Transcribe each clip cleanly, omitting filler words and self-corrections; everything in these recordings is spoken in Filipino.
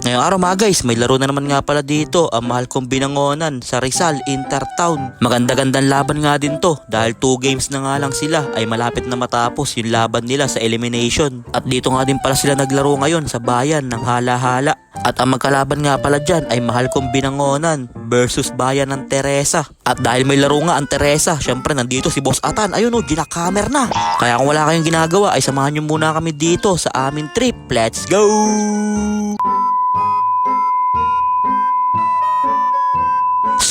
Ngayong araw mga guys, may laro na naman nga pala dito, ang mahal kong binangonan sa Rizal Intertown. Maganda-gandang laban nga din to dahil 2 games na nga lang sila ay malapit na matapos yung laban nila sa elimination. At dito nga din pala sila naglaro ngayon sa bayan ng Hala-Hala. At ang magkalaban nga pala dyan ay mahal kong binangonan versus bayan ng Teresa. At dahil may laro nga ang Teresa, syempre nandito si Boss Atan, ayun o, ginakamer na. Kaya kung wala kayong ginagawa ay samahan nyo muna kami dito sa aming trip. Let's go!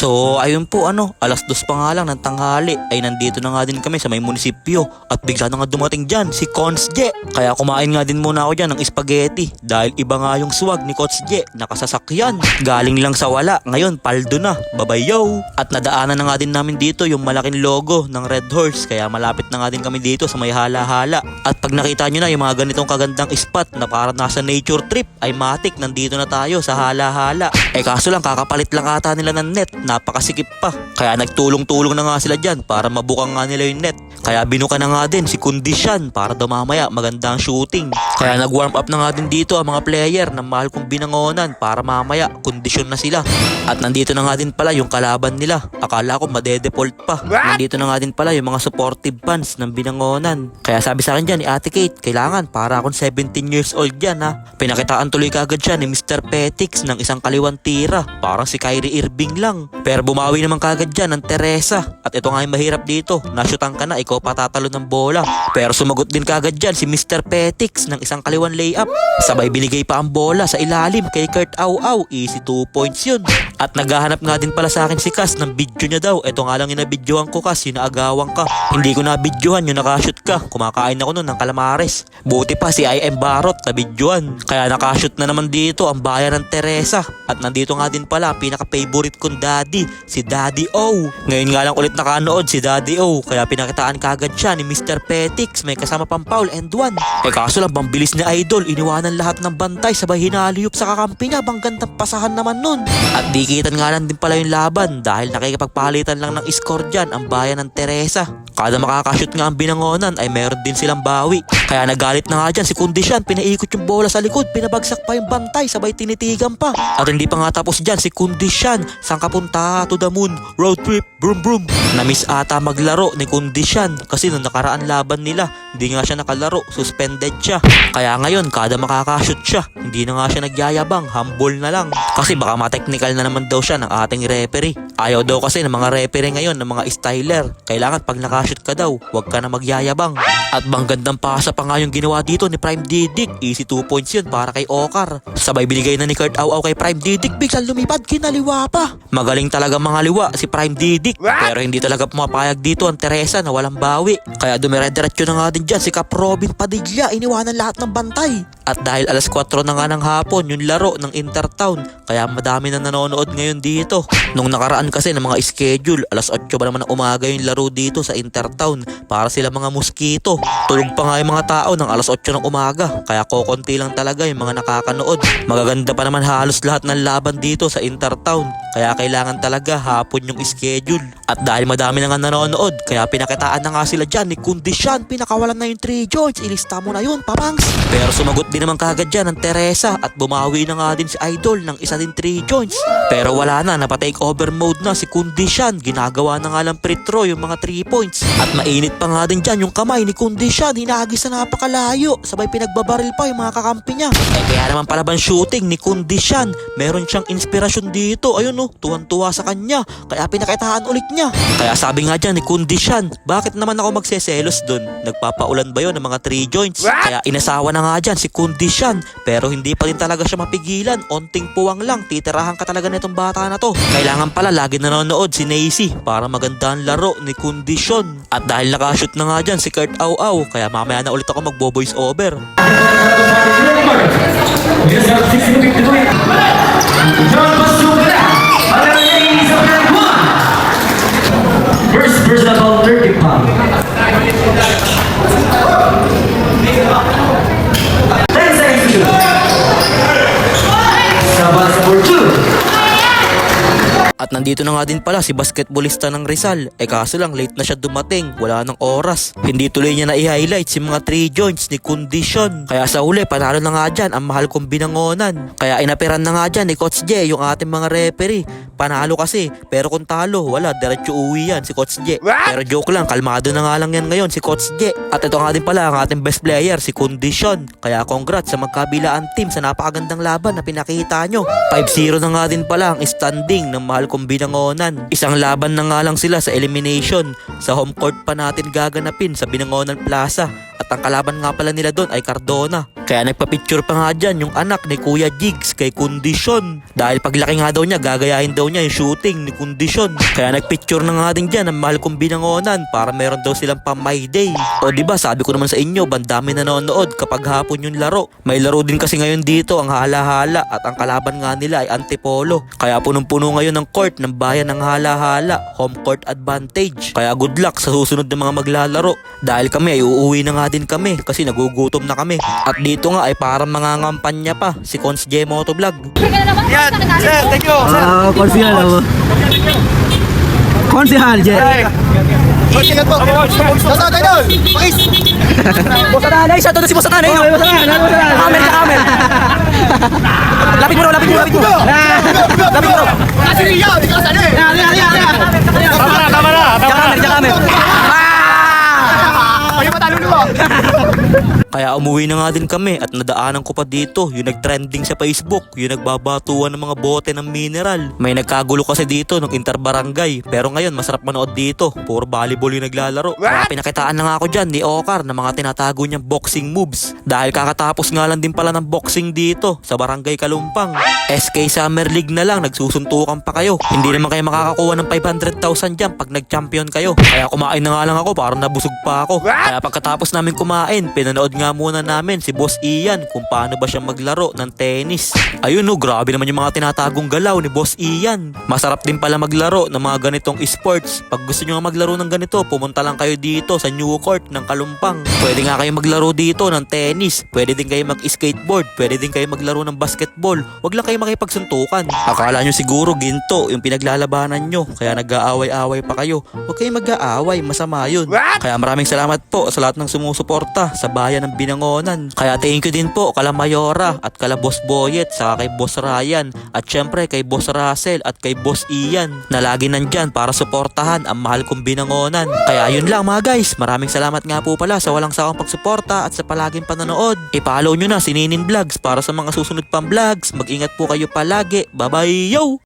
So ayun po alas 2 pa nga lang ng tanghali ay nandito na nga din kami sa may munisipyo at bigla na nga dumating dyan si Coach J. Kaya kumain nga din muna ako dyan ng spaghetti dahil iba nga yung swag ni Coach J, nakasasakyan. Galing lang sa wala, ngayon paldo na, babayaw. At nadaanan na nga din namin dito yung malaking logo ng Red Horse kaya malapit na nga din kami dito sa may Hala-Hala. At pag nakita nyo na yung mga ganitong kagandang spot na parang nasa nature trip ay matik nandito na tayo sa Hala-Hala. Kaso lang kakapalit lang ata nila ng net, napakasikip pa. Kaya nagtulong-tulong na nga sila dyan para mabukang nga nila yung net. Kaya binuka na nga din si Kondisyon para daw mamaya maganda ang shooting. Kaya nag-warm up na nga din dito ang mga player ng mahal kong binangonan para mamaya kondisyon na sila. At nandito na nga din pala yung kalaban nila. Akala ko madedefault pa. Nandito na nga din pala yung mga supportive fans ng binangonan. Kaya sabi sa akin dyan ni Ate Kate, kailangan para akong 17 years old dyan ha. Pinakitaan tuloy kagad siya ni Mr. Petix ng isang kaliwang tira. Parang si Kyrie Irving lang. Pero bumawi naman kagad dyan ng Teresa. At ito nga yung mahirap dito. Nasyutan ka na, ikaw patatalo ng bola. Pero sumagot din kagad dyan si Mr. Petix ng isang kaliwan layup. Sabay binigay pa ang bola sa ilalim kay Kurt Au-Au. Easy 2 points yun. At naghahanap nga din pala sa akin si Cas ng video niya daw. Ito nga lang yung nabidyohan ko, Cas, yung naagawan ka. Hindi ko nabidyohan yung nakashoot ka. Kumakain ako nun ng calamares. Buti pa si I.M. Barot nabidyohan. Kaya nakashoot na naman dito ang bayan ng Teresa. At nandito nga din pala pinaka-favorite kong daddy, si Daddy O. Ngayon nga lang ulit nakanood si Daddy O. Kaya pinakitaan kagad siya ni Mr. Petix. May kasama pang foul and 1. Kaso lang bambilis ni Idol. Iniwanan lahat ng bantay sabay hinaliyop sa kakampi niya. Bang gandang pasahan naman nun. At dikitan nga lang din pala yung laban dahil nakikipagpalitan lang ng score dyan ang bayan ng Teresa. Kada makakashoot nga ang binangonan ay meron din silang bawi. Kaya nagalit na nga dyan si Kondisyon. Pinaikot yung bola sa likod. Pinabagsak pa yung bantay sabay tinitigan pa. At hindi pa nga tapos dyan si Kondisyon. Saan ka punta? To the moon. Road trip. Brum brum. Namiss ata maglaro ni Kondisyon kasi nung nakaraan laban nila hindi nga siya nakalaro. Suspended siya. Kaya ngayon kada makakashoot siya hindi na nga siya nagyayabang. Humble na lang. Kasi baka ma-technical na naman daw siya ng ating referee. Ayaw daw kasi ng mga referee ngayon ng mga styler. Kailangan pag nakashoot ka daw huwag ka na magyayabang. At bang gandang pasa pa nga yung ginawa dito ni Prime Didik. Easy 2 points yun para kay Okar. Sabay binigay na ni Kurt Au-Au kay Prime Didik. Biglang lumipad kinaliwa pa. Magaling talaga mga liwa si Prime Didik. Pero hindi talaga pumapayag dito ang Teresa na walang bawi. Kaya dumire-diretso na nga din dyan si Cap Robin Padilla. Iniwanan lahat ng bantay. At dahil alas 4 na nga ng hapon yung laro ng Intertown, kaya madami na nanonood ngayon dito. Nung nakaraan kasi ng mga schedule, alas 8 ba naman ng umaga yung laro dito sa Intertown para sila mga mosquito. Tulog pa nga yung mga tao ng alas 8 ng umaga, kaya kokonti lang talaga yung mga nakakanood. Magaganda pa naman halos lahat ng laban dito sa Intertown, kaya kailangan talaga hapon yung schedule. At dahil madami na nga nanonood, kaya pinakitaan na nga sila dyan ni Kondisyon. Pinakawalan na yung 3 joints, ilista mo na yun, papangs. Pero sumagot din naman kagad dyan ng Teresa at bumawi na nga din si Idol ng isa din 3 joints. Pero wala na, napatake over mode na si Kondisyon. Ginagawa na nga lang free throw yung mga 3 points. At mainit pa nga din dyan yung kamay ni Kondisyon. Hinagis na napakalayo. Sabay pinagbabaril pa yung mga kakampi niya. Kaya naman palaban shooting ni Kondisyon. Meron siyang inspirasyon dito. Ayun tuwan-tuwa sa kanya. Kaya pinakitaan ulit niya. Kaya sabi nga dyan ni Kondisyon, bakit naman ako magseselos dun? Nagpapaulan ba yun ng mga 3 joints? Kaya inasawa na nga dyan si Kondisyon. Pero hindi pa rin talaga siya mapigilan. Onting puwang lang. Titirahan ka talaga nitong bata na to. Kailangan pala lagi nanonood si Nacy para maganda ang laro ni Kondisyon. At dahil nakashoot na nga dyan si Kurt Au-Au, kaya mamaya na ulit ako magbo-voice over. First about 30 pounds. 10 seconds to shoot. Sabas for 2. At nandito na nga din pala si basketballista ng Rizal. Kaso lang late na siya dumating, wala ng oras. Hindi tuloy niya na i-highlight si mga 3 joints ni Kondisyon. Kaya sa huli panalo na nga dyan ang mahal kong binangonan. Kaya inapiran na nga dyan ni Coach J yung ating mga referee. Panalo kasi, pero kung talo, wala, diretso uwi yan si Coach J. Pero joke lang, kalmado na nga lang yan ngayon si Coach J. At ito nga din pala ang ating best player, si Kondisyon. Kaya congrats sa magkabilaan team sa napakagandang laban na pinakita nyo. 5-0 na nga din pala ang standing ng mahal kong binangonan. Isang laban na nga lang sila sa elimination. Sa home court pa natin gaganapin sa Binangonan Plaza. At ang kalaban nga pala nila doon ay Cardona. Kaya nagpa-picture pa nga dyan yung anak ni Kuya Jigs kay Kondisyon. Dahil paglaki nga daw niya, gagayahin daw niya yung shooting ni Kondisyon. Kaya nagpicture na nga din dyan ang mahal kong binangonan para meron daw silang pa my day. O diba sabi ko naman sa inyo, bandami nanonood kapag hapon yung laro. May laro din kasi ngayon dito ang hala-hala at ang kalaban nga nila ay Antipolo. Kaya punong-puno ngayon ng court ng bayan ng hala-hala. Home court advantage. Kaya good luck sa susunod na mga maglalaro. Dahil kami ay uuwi na nga din kami kasi nagugutom na kami. At dito nga ay parang mangangampanya pa si Cons J Motovlog. Yan, sir, thank you, sir. Konsihal ako. Konsihal, J. Ingat po. Nasa tayo doon. Pakis. Boss Atanay, siya to na si Boss Atanay. Boss Atanay, Camel ka, camel. Lapit mo, lapit mo, lapit mo. Lapit mo. Kasi niya, di ka sali. Tama na. Diyan camel. Ay, matalo mo. Kaya umuwi na nga din kami at nadaanan ko pa dito yung nagtrending sa Facebook, yung nagbabatuan ng mga bote ng mineral. May nagkagulo kasi dito ng interbarangay, pero ngayon masarap manood dito, puro volleyball yung naglalaro. Kaya pinakitaan na nga ako dyan ni Okar ng mga tinatago niyang boxing moves. Dahil kakatapos nga lang din pala ng boxing dito sa Barangay Kalumpang. SK Summer League na lang, nagsusuntukan pa kayo. Hindi naman kayo makakakuha ng 500,000 dyan pag nag-champion kayo. Kaya kumain na nga lang ako, parang nabusog pa ako. Kaya pagkatapos namin kumain, pinanood nga muna namin si Boss Ian kung paano ba siya maglaro ng tennis. Ayun no, grabe naman yung mga tinatagong galaw ni Boss Ian. Masarap din pala maglaro ng mga ganitong esports. Pag gusto nyo nga maglaro ng ganito, pumunta lang kayo dito sa New Court ng Kalumpang. Pwede nga kayo maglaro dito ng tennis. Pwede din kayo mag-skateboard. Pwede din kayo maglaro ng basketball. Wag lang kayo makipagsuntukan. Akala nyo siguro ginto yung pinaglalabanan nyo, kaya nag-aaway-aaway pa kayo. Huwag kayo mag-aaway, masama yun. Kaya maraming salamat po sa lahat ng sumusuporta sa bayan ng Binangonan. Kaya thank you din po kala Mayora at kala Boss Boyet, saka kay Boss Ryan, at syempre kay Boss Russell at kay Boss Ian na lagi nandyan para suportahan ang mahal kong Binangonan. Kaya yun lang mga guys, maraming salamat nga po pala sa walang sawang pagsuporta at sa palaging panonood. I-follow nyo na si Ninin Vlogs para sa mga susunod pang vlogs. Mag-ingat po kayo palagi. Bye bye yo!